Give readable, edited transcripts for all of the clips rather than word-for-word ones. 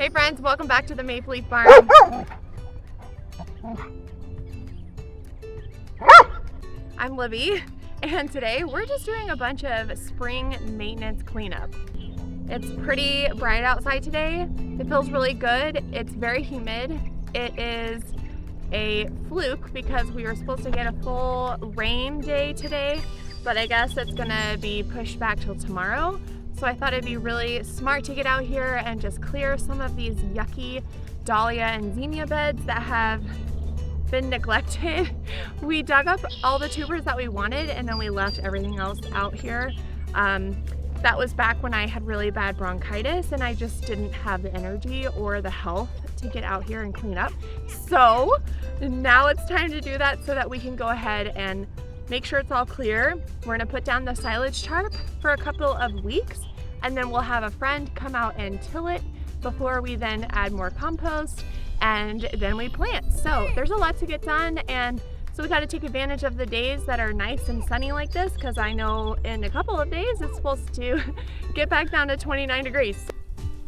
Hey friends, welcome back to the Maple Leaf Farm. I'm Libby, and today we're just doing a bunch of spring maintenance cleanup. It's pretty bright outside today. It feels really good. It's very humid. It is a fluke because we were supposed to get a full rain day today, but I guess it's gonna be pushed back till tomorrow. So I thought it'd be really smart to get out here and just clear some of these yucky dahlia and zinnia beds that have been neglected. We dug up all the tubers that we wanted and then we left everything else out here. That was back when I had really bad bronchitis and I just didn't have the energy or the health to get out here and clean up. So now it's time to do that so that we can go ahead and make sure it's all clear. We're gonna put down the silage tarp for a couple of weeks and then we'll have a friend come out and till it before we then add more compost and then we plant. So there's a lot to get done, and so we got to take advantage of the days that are nice and sunny like this, because I know in a couple of days it's supposed to get back down to 29 degrees.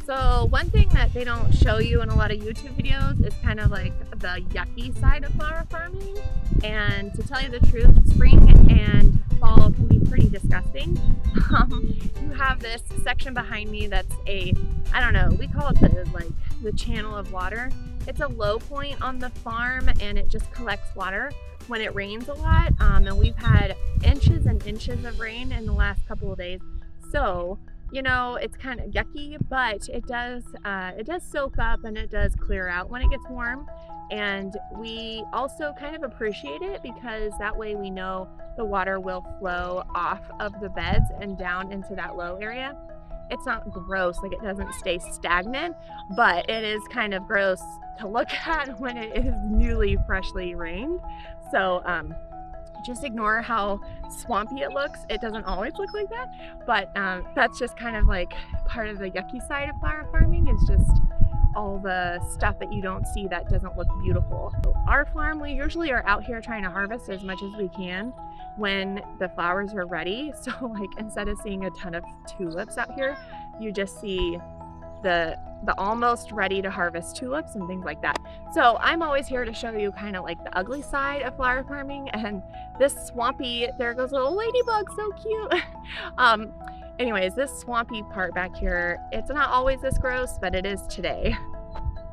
So one thing that they don't show you in a lot of YouTube videos is kind of like the yucky side of flower farming. And to tell you the truth, spring and fall can be pretty disgusting. You have this section behind me that's I don't know, we call it the channel of water. It's a low point on the farm and it just collects water when it rains a lot. And we've had inches and inches of rain in the last couple of days. So, you know, it's kind of yucky, but it does soak up and it does clear out when it gets warm. And we also kind of appreciate it because that way we know the water will flow off of the beds and down into that low area. It's not gross, like it doesn't stay stagnant, but it is kind of gross to look at when it is newly freshly rained. So just ignore how swampy it looks. It doesn't always look like that, but that's just kind of like part of the yucky side of flower farming, is just all the stuff that you don't see that doesn't look beautiful. Our farm, we usually are out here trying to harvest as much as we can when the flowers are ready. So like instead of seeing a ton of tulips out here, you just see the almost ready to harvest tulips and things like that. So I'm always here to show you kind of like the ugly side of flower farming, and this swampy, there goes a little ladybug, so cute. Anyways, this swampy part back here, it's not always this gross, but it is today.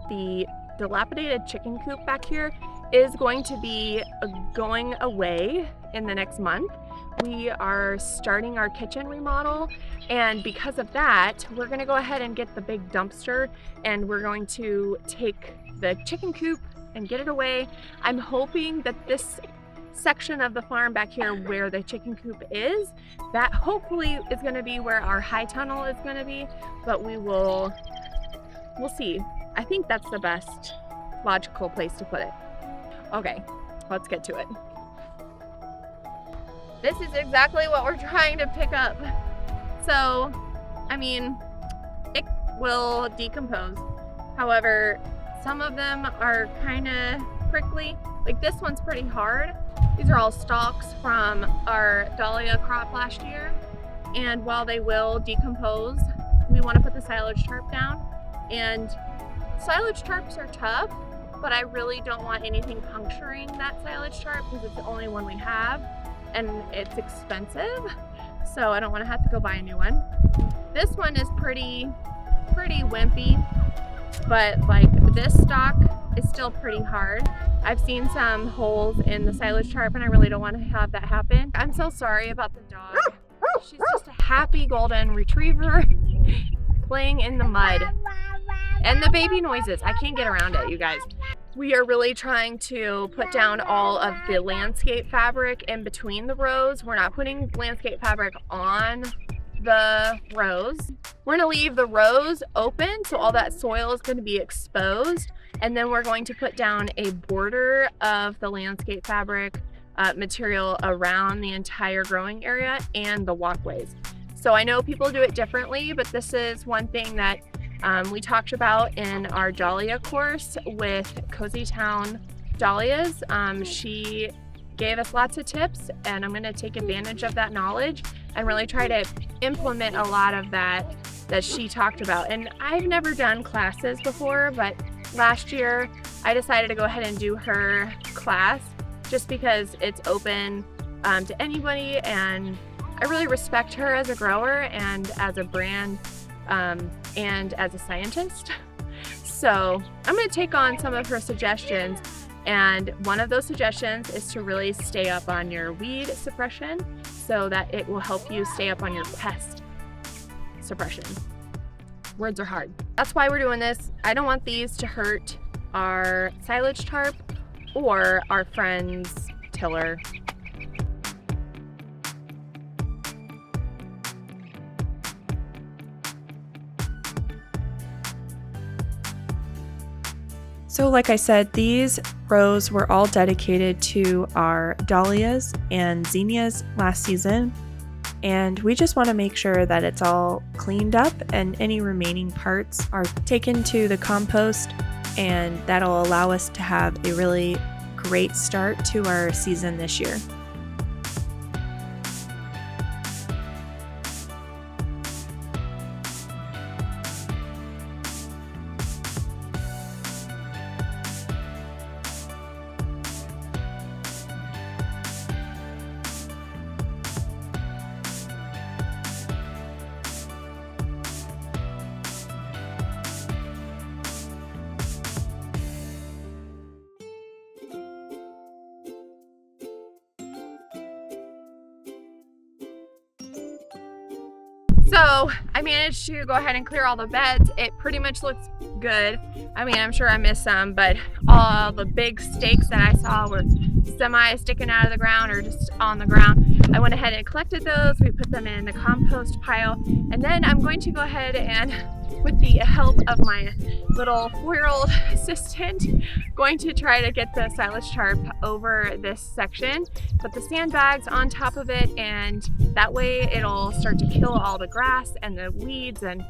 The dilapidated chicken coop back here is going to be going away in the next month. We are starting our kitchen remodel, and because of that, we're gonna go ahead and get the big dumpster and we're going to take the chicken coop and get it away. I'm hoping that this section of the farm back here where the chicken coop is, that hopefully is going to be where our high tunnel is going to be, but we'll see. I think that's the best logical place to put it. Okay, let's get to it. This is exactly what we're trying to pick up. So, I mean, it will decompose. However, some of them are kind of prickly. Like this one's pretty hard. These are all stalks from our dahlia crop last year. And while they will decompose, we want to put the silage tarp down. And silage tarps are tough, but I really don't want anything puncturing that silage tarp because it's the only one we have and it's expensive. So I don't want to have to go buy a new one. This one is pretty wimpy, but like this stalk is still pretty hard. I've seen some holes in the silage tarp and I really don't want to have that happen. I'm so sorry about the dog. She's just a happy golden retriever playing in the mud. And the baby noises, I can't get around it, you guys. We are really trying to put down all of the landscape fabric in between the rows. We're not putting landscape fabric on the rows. We're gonna leave the rows open, so all that soil is gonna be exposed. And then we're going to put down a border of the landscape fabric material around the entire growing area and the walkways. So I know people do it differently, but this is one thing that we talked about in our Dahlia course with Cozy Town Dahlias. She gave us lots of tips, and I'm going to take advantage of that knowledge and really try to implement a lot of that that she talked about. And I've never done classes before, but last year I decided to go ahead and do her class just because it's open to anybody, and I really respect her as a grower and as a brand and as a scientist. So I'm going to take on some of her suggestions, and one of those suggestions is to really stay up on your weed suppression so that it will help you stay up on your pest suppression. Words are hard. That's why we're doing this. I don't want these to hurt our silage tarp or our friend's tiller. So like I said, these rows were all dedicated to our dahlias and zinnias last season, and we just want to make sure that it's all cleaned up and any remaining parts are taken to the compost, and that'll allow us to have a really great start to our season this year. So I managed to go ahead and clear all the beds. It pretty much looks good. I mean, I'm sure I missed some, but all the big stakes that I saw were semi sticking out of the ground or just on the ground. I went ahead and collected those. We put them in the compost pile, and then I'm going to go ahead and, with the help of my little 4-year-old assistant, going to try to get the silage tarp over this section, put the sandbags on top of it, and that way it'll start to kill all the grass and the weeds and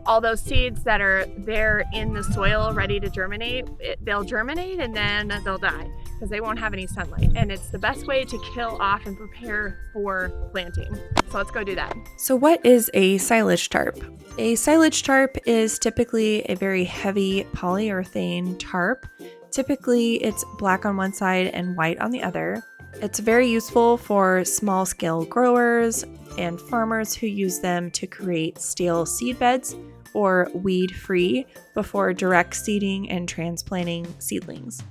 all those seeds that are there in the soil ready to germinate. They'll germinate and then they'll die because they won't have any sunlight, and it's the best way to kill off and prepare for planting. So let's go do that. So what is a silage tarp? A silage tarp is typically a very heavy polyurethane tarp. Typically it's black on one side and white on the other. It's very useful for small scale growers and farmers who use them to create stale seed beds or weed free before direct seeding and transplanting seedlings.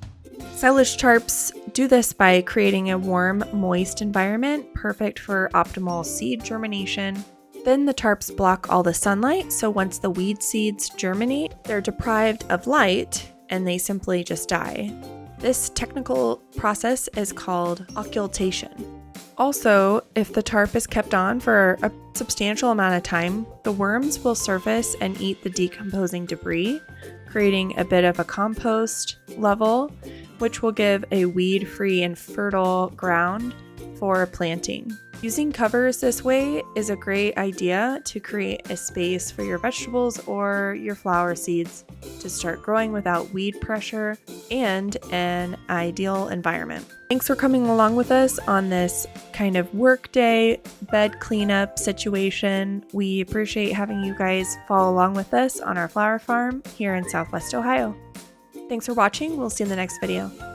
Silage tarps do this by creating a warm, moist environment, perfect for optimal seed germination. Then the tarps block all the sunlight, so once the weed seeds germinate, they're deprived of light and they simply just die. This technical process is called occultation. Also, if the tarp is kept on for a substantial amount of time, the worms will surface and eat the decomposing debris, creating a bit of a compost level, which will give a weed-free and fertile ground for planting. Using covers this way is a great idea to create a space for your vegetables or your flower seeds to start growing without weed pressure and an ideal environment. Thanks for coming along with us on this kind of workday bed cleanup situation. We appreciate having you guys follow along with us on our flower farm here in Southwest Ohio. Thanks for watching. We'll see you in the next video.